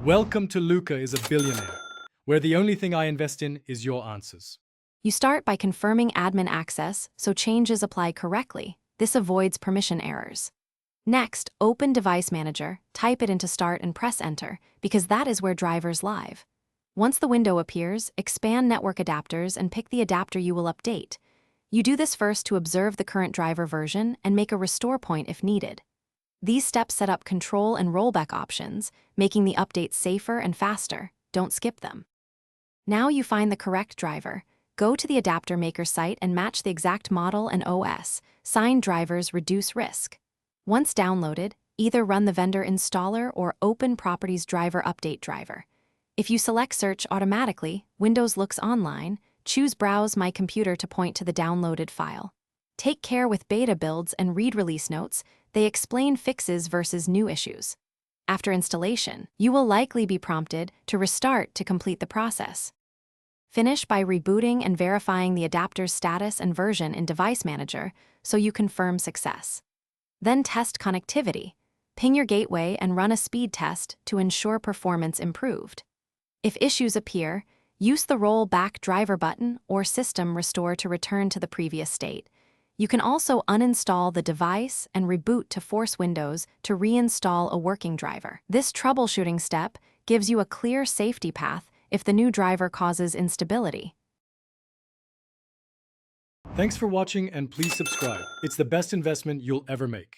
Welcome to Luca is a Billionaire, where the only thing I invest in is your answers. You start by confirming admin access so changes apply correctly. This avoids permission errors. Next, open Device Manager, type it into Start and press Enter, because that is where drivers live. Once the window appears, expand Network Adapters and pick the adapter you will update. You do this first to observe the current driver version and make a restore point if needed. These steps set up control and rollback options, making the updates safer and faster. Don't skip them. Now you find the correct driver. Go to the adapter maker site and match the exact model and OS. Signed drivers reduce risk. Once downloaded, either run the vendor installer or open Properties Driver Update driver. If you select Search automatically, Windows looks online. Choose Browse My Computer to point to the downloaded file. Take care with beta builds and read release notes. They explain fixes versus new issues. After installation, you will likely be prompted to restart to complete the process. Finish by rebooting and verifying the adapter's status and version in Device Manager so you confirm success. Then test connectivity. Ping your gateway and run a speed test to ensure performance improved. If issues appear, use the Roll Back Driver button or System Restore to return to the previous state. You can also uninstall the device and reboot to force Windows to reinstall a working driver. This troubleshooting step gives you a clear safety path if the new driver causes instability. Thanks for watching and please subscribe. It's the best investment you'll ever make.